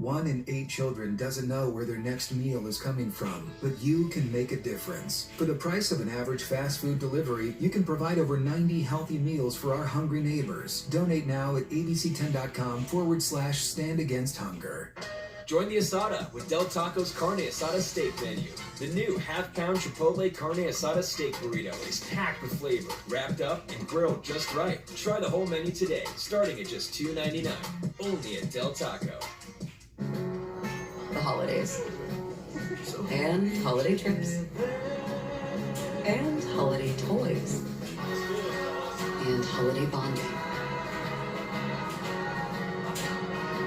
1 in 8 children doesn't know where their next meal is coming from, but you can make a difference. For the price of an average fast food delivery, you can provide over 90 healthy meals for our hungry neighbors. Donate now at abc10.com/stand against hunger. Join the Asada with Del Taco's Carne Asada steak menu. The new half-pound Chipotle Carne Asada steak burrito is packed with flavor, wrapped up and grilled just right. Try the whole menu today, starting at just $2.99. Only at Del Taco. The holidays. And holiday trips. And holiday toys. And holiday bonding.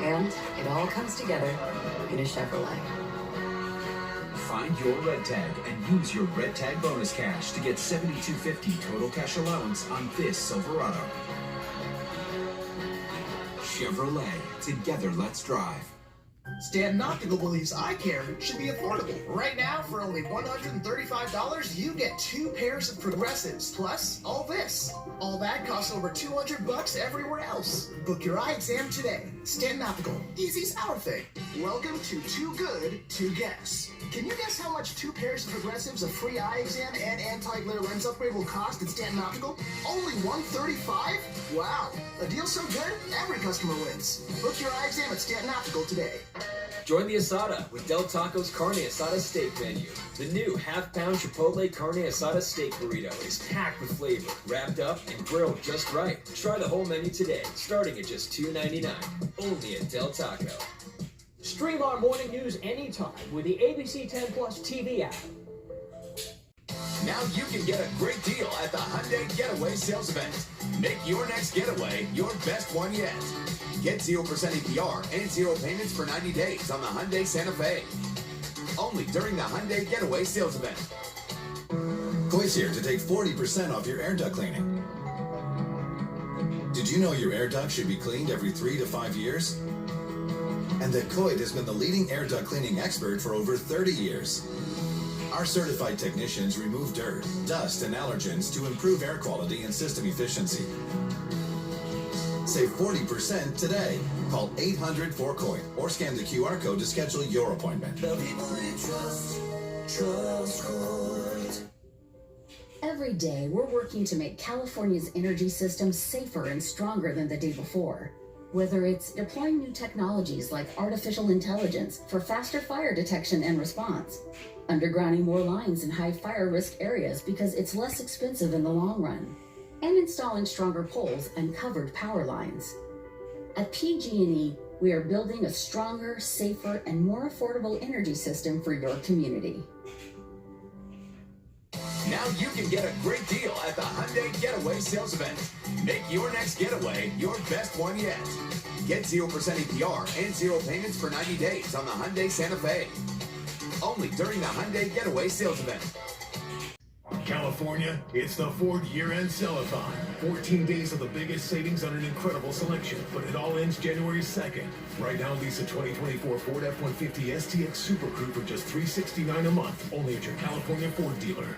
And it all comes together in a Chevrolet. Find your red tag and use your red tag bonus cash to get $7,250 total cash allowance on this Silverado. Chevrolet, together let's drive. Stanton Optical believes eye care should be affordable. Right now, for only $135, you get 2 pairs of progressives, plus all this. All that costs over $200 everywhere else. Book your eye exam today. Stanton Optical, easy's our thing. Welcome to Too Good to Guess. Can you guess how much 2 pairs of progressives, a free eye exam, and anti-glare lens upgrade will cost at Stanton Optical? Only $135? Wow, a deal so good, every customer wins. Book your eye exam at Stanton Optical today. Join the Asada with Del Taco's Carne Asada steak menu. The new half-pound Chipotle Carne Asada steak burrito is packed with flavor, wrapped up and grilled just right. Try the whole menu today, starting at just $2.99. Only at Del Taco. Stream our morning news anytime with the ABC 10 Plus TV app. Now you can get a great deal at the Hyundai Getaway Sales Event. Make your next getaway your best one yet. Get 0% APR and 0 payments for 90 days on the Hyundai Santa Fe. Only during the Hyundai Getaway Sales Event. Coit's here to take 40% off your air duct cleaning. Did you know your air duct should be cleaned every 3 to 5 years? And that Coit has been the leading air duct cleaning expert for over 30 years. Our certified technicians remove dirt, dust, and allergens to improve air quality and system efficiency. Save 40% today. Call 800-4COIT or scan the QR code to schedule your appointment. The people you trust Coit. Every day, we're working to make California's energy system safer and stronger than the day before. Whether it's deploying new technologies like artificial intelligence for faster fire detection and response, undergrounding more lines in high fire risk areas because it's less expensive in the long run, and installing stronger poles and covered power lines. At PG&E, we are building a stronger, safer, and more affordable energy system for your community. Now you can get a great deal at the Hyundai Getaway Sales Event. Make your next getaway your best one yet. Get 0% APR and 0 payments for 90 days on the Hyundai Santa Fe. Only during the Hyundai Getaway Sales Event. California, it's the Ford year-end sell-a-thon. 14 days of the biggest savings on an incredible selection, but it all ends January 2nd. Right now, lease a 2024 Ford F-150 STX Super Crew for just $369 a month, only at your California Ford dealer.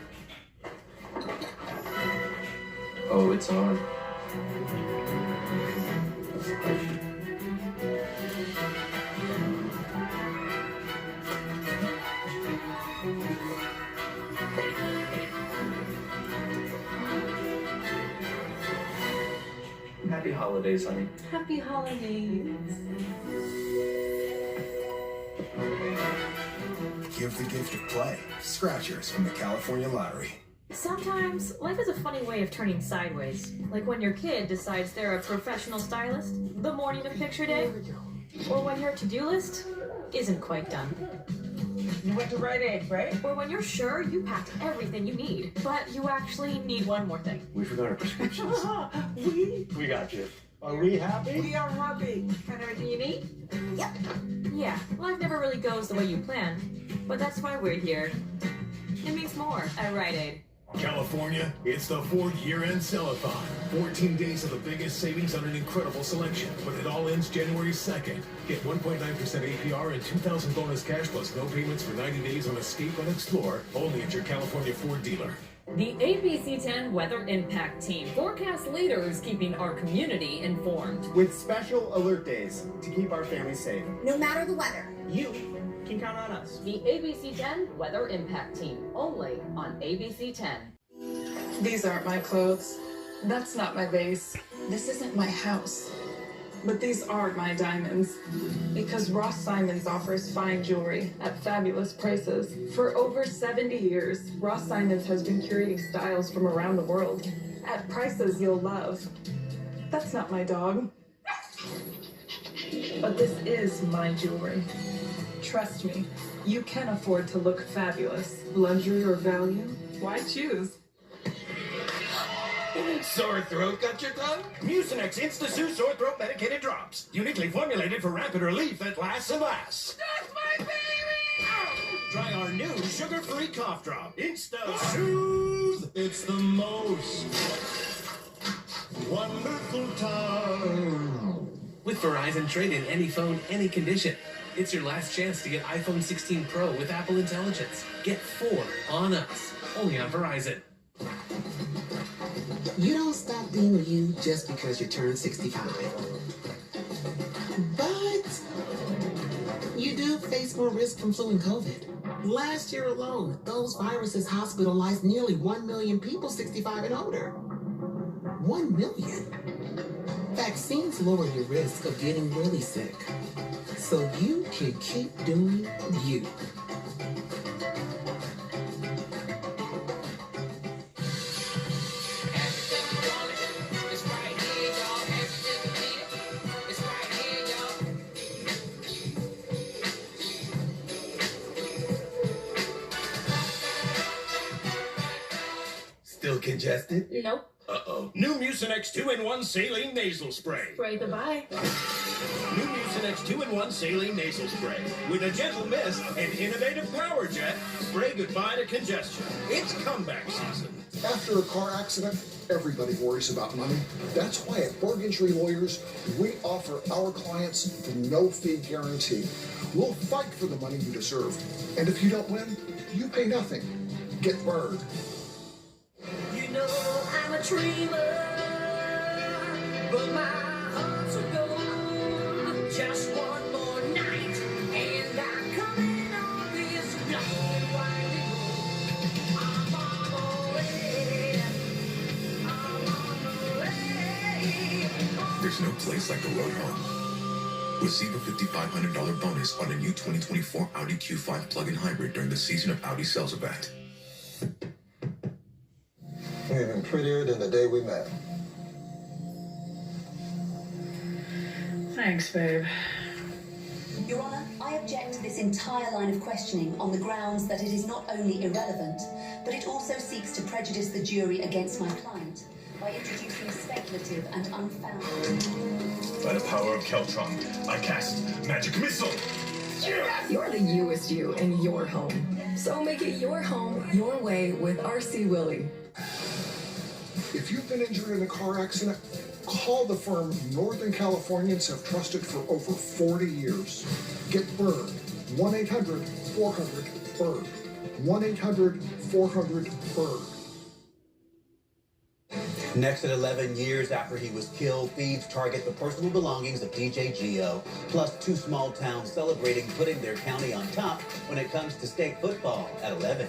Oh, it's on. Happy holidays, honey. Happy holidays. Give the gift of play. Scratchers from the California Lottery. Sometimes life is a funny way of turning sideways. Like when your kid decides they're a professional stylist the morning of picture day. Or when your to-do list isn't quite done. You went to Rite Aid, right? Or when you're sure you packed everything you need, but you actually need one more thing. We forgot our prescriptions. We got you. Are we happy? We are happy. And everything you need? Yep. Yeah, life never really goes the way you plan, but that's why we're here. It means more at Rite Aid. California, it's the Ford year-end sell-a-thon. 14 days of the biggest savings on an incredible selection, but it all ends January 2nd. Get 1.9% APR and $2,000 bonus cash plus no payments for 90 days on Escape and Explore, only at your California Ford dealer. The ABC10 Weather Impact Team forecast leaders keeping our community informed. With special alert days to keep our families safe. No matter the weather. You can count on us. The ABC10 Weather Impact Team, only on ABC10. These aren't my clothes. That's not my vase. This isn't my house. But these are my diamonds. Because Ross Simons offers fine jewelry at fabulous prices. For over 70 years, Ross Simons has been curating styles from around the world at prices you'll love. That's not my dog. But this is my jewelry. Trust me, you can afford to look fabulous. Luxury or value? Why choose? Sore throat got your tongue? Mucinex Insta-Soothe Sore Throat Medicated Drops. Uniquely formulated for rapid relief that lasts and lasts. That's my baby! Try our new sugar-free cough drop. Insta-Soothe. It's the most wonderful time. With Verizon, trade in any phone, any condition. It's your last chance to get iPhone 16 Pro with Apple Intelligence. Get 4 on us. Only on Verizon. You don't stop being you just because you turned 65. But you do face more risk from flu and COVID. Last year alone, those viruses hospitalized nearly 1 million people 65 and older. 1 million. Vaccines lower your risk of getting really sick, so you can keep doing you. Still congested? Nope. Uh-oh. New Mucinex 2-in-1 Saline Nasal Spray. Spray the bye. New Mucinex 2-in-1 Saline Nasal Spray. With a gentle mist and innovative power jet, spray goodbye to congestion. It's comeback season. After a car accident, everybody worries about money. That's why at Burg Injury Lawyers, we offer our clients the no-fee guarantee. We'll fight for the money you deserve. And if you don't win, you pay nothing. Get Burg. You know I'm a dreamer, but my heart's a gold. Just one more night, and I'm coming on this long winding road. I'm on my way. I'm on my way. There's no place like the road home. Receive a $5,500 bonus on a new 2024 Audi Q5 plug-in hybrid during the season of Audi sales event. You're even prettier than the day we met. Thanks, babe. Your Honour, I object to this entire line of questioning on the grounds that it is not only irrelevant, but it also seeks to prejudice the jury against my client by introducing speculative and unfounded. By the power of Keltron, I cast Magic Missile! You're the youest you in your home. So make it your home, your way with RC Willey. If you've been injured in a car accident, call the firm Northern Californians have trusted for over 40 years. Get Burg. 1-800-400-BURG. 1-800-400-BURG. Next, at 11 years after he was killed, thieves target the personal belongings of DJ Gio, plus 2 small towns celebrating putting their county on top when it comes to state football at 11.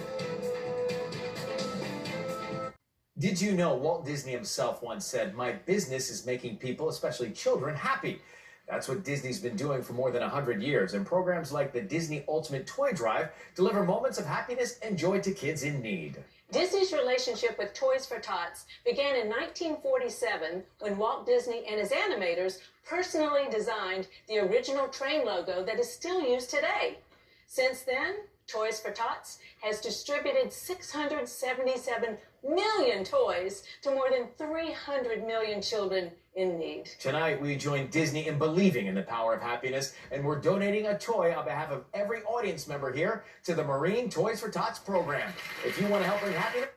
Did you know Walt Disney himself once said, "My business is making people, especially children, happy." That's what Disney's been doing for more than 100 years, and programs like the Disney Ultimate Toy Drive deliver moments of happiness and joy to kids in need. Disney's relationship with Toys for Tots began in 1947 when Walt Disney and his animators personally designed the original train logo that is still used today. Since then, Toys for Tots has distributed 677 million toys to more than 300 million children in need. Tonight, we join Disney in believing in the power of happiness, and we're donating a toy on behalf of every audience member here to the Marine Toys for Tots program. If you want to help bring happiness...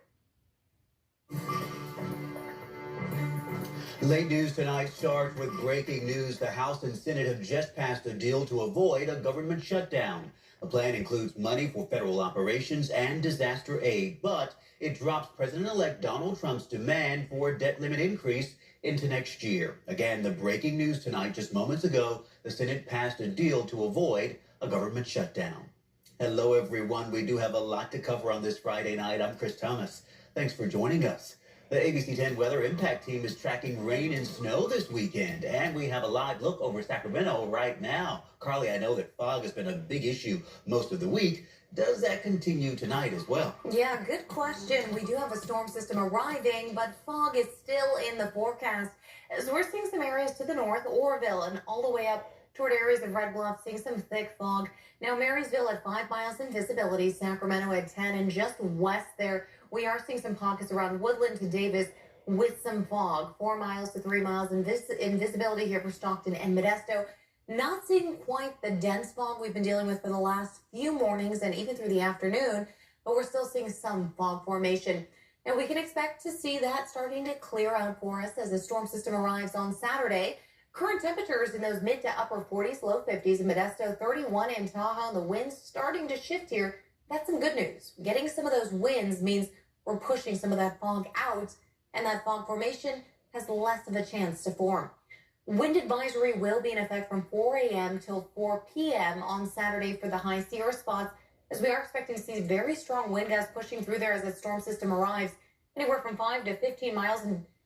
Late news tonight starts with breaking news. The House and Senate have just passed a deal to avoid a government shutdown. The plan includes money for federal operations and disaster aid, but it drops President-elect Donald Trump's demand for a debt limit increase into next year. Again, the breaking news tonight, just moments ago, the Senate passed a deal to avoid a government shutdown. Hello, everyone. We do have a lot to cover on this Friday night. I'm Chris Thomas. Thanks for joining us. The ABC 10 Weather Impact Team is tracking rain and snow this weekend, and we have a live look over Sacramento right now. Carly, I know that fog has been a big issue most of the week. Does that continue tonight as well? Yeah, good question. We do have a storm system arriving, but fog is still in the forecast. So we're seeing some areas to the north, Oroville, and all the way up toward areas of Red Bluff, seeing some thick fog. Now, Marysville at 5 miles in visibility, Sacramento at 10, and just west there, we are seeing some pockets around Woodland to Davis with some fog. 4 miles to 3 miles in visibility here for Stockton and Modesto. Not seeing quite the dense fog we've been dealing with for the last few mornings and even through the afternoon, but we're still seeing some fog formation. And we can expect to see that starting to clear out for us as the storm system arrives on Saturday. Current temperatures in those mid to upper 40s, low 50s in Modesto, 31 in Tahoe, and the winds starting to shift here. That's some good news. Getting some of those winds means we're pushing some of that fog out, and that fog formation has less of a chance to form. Wind advisory will be in effect from 4 a.m. till 4 p.m. on Saturday for the high Sierra spots, as we are expecting to see very strong wind gusts pushing through there as the storm system arrives. Anywhere from 5 to 15 miles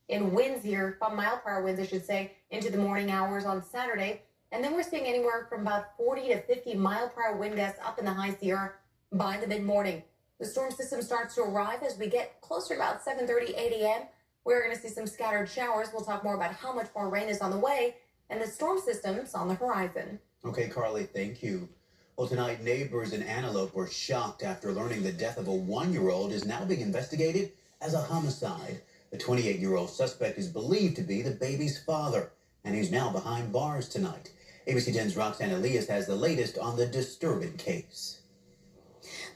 in winds here, 5 mile per hour winds, I should say, into the morning hours on Saturday. And then we're seeing anywhere from about 40 to 50 mile per hour wind gusts up in the high Sierra by the mid-morning. The storm system starts to arrive as we get closer to about 7:30, 8 a.m. We're going to see some scattered showers. We'll talk more about how much more rain is on the way and the storm system's on the horizon. Okay, Carly, thank you. Well, tonight, neighbors in Antelope were shocked after learning the death of a 1-year-old is now being investigated as a homicide. The 28-year-old suspect is believed to be the baby's father, and he's now behind bars tonight. ABC 10's Roxanne Elias has the latest on the disturbing case.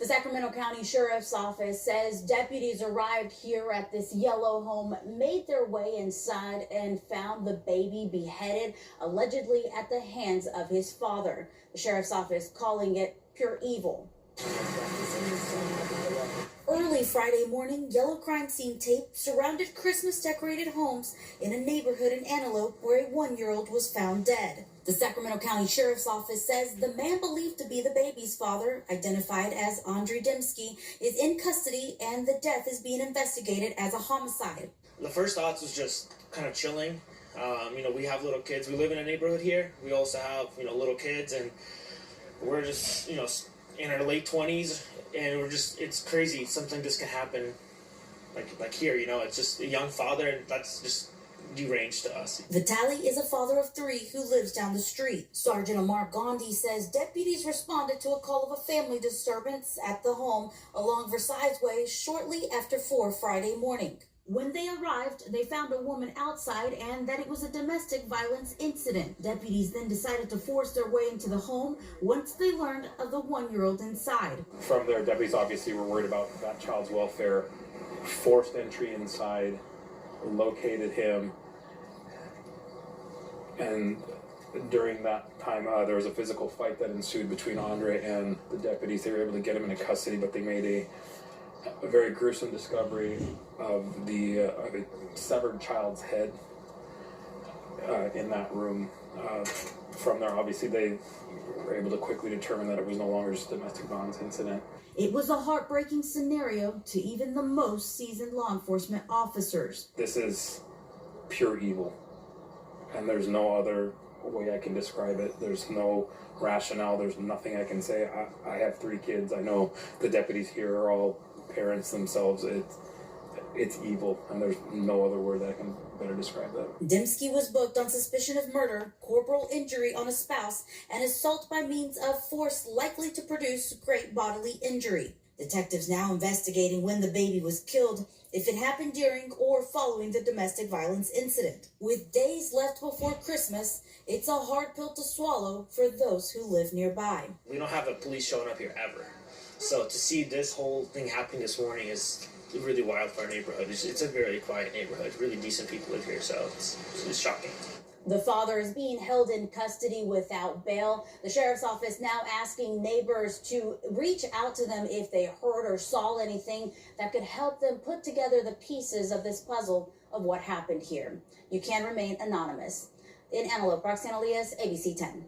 The Sacramento County Sheriff's Office says deputies arrived here at this yellow home, made their way inside, and found the baby beheaded, allegedly at the hands of his father. The Sheriff's Office calling it pure evil. Early Friday morning, yellow crime scene tape surrounded Christmas-decorated homes in a neighborhood in Antelope where a 1-year-old was found dead. The Sacramento County Sheriff's Office says the man believed to be the baby's father, identified as Andre Dembski, is in custody and the death is being investigated as a homicide. The first thoughts was just kind of chilling. We have little kids. We live in a neighborhood here. We also have, little kids, and we're just, in our late 20s, and it's crazy. Something this could happen, like here, it's just a young father, and that's just deranged to us. Vitali is a father of 3 who lives down the street. Sergeant Omar Gandhi says deputies responded to a call of a family disturbance at the home along Versailles Way shortly after 4 Friday morning. When they arrived, they found a woman outside and that it was a domestic violence incident. Deputies then decided to force their way into the home once they learned of the 1-year-old inside. From there, deputies obviously were worried about that child's welfare, forced entry inside, located him, and during that time there was a physical fight that ensued between Andre and the deputies. They were able to get him into custody, but they made a very gruesome discovery of a severed child's head in that room. From there, obviously, they were able to quickly determine that it was no longer just a domestic violence incident. It was a heartbreaking scenario to even the most seasoned law enforcement officers. This is pure evil, and there's no other way I can describe it. There's no rationale. There's nothing I can say. I have 3 kids. I know the deputies here are all parents themselves. It's evil, and there's no other word that I can better describe that. Dembski was booked on suspicion of murder, corporal injury on a spouse, and assault by means of force likely to produce great bodily injury. Detectives now investigating when the baby was killed, if it happened during or following the domestic violence incident. With days left before Christmas, it's a hard pill to swallow for those who live nearby. We don't have a police showing up here ever. So to see this whole thing happening this morning is really wild for our neighborhood. It's a very quiet neighborhood. Really decent people live here, so it's shocking. The father is being held in custody without bail. The sheriff's office now asking neighbors to reach out to them if they heard or saw anything that could help them put together the pieces of this puzzle of what happened here. You can remain anonymous. In Antelope, Roxanne Elias, ABC 10.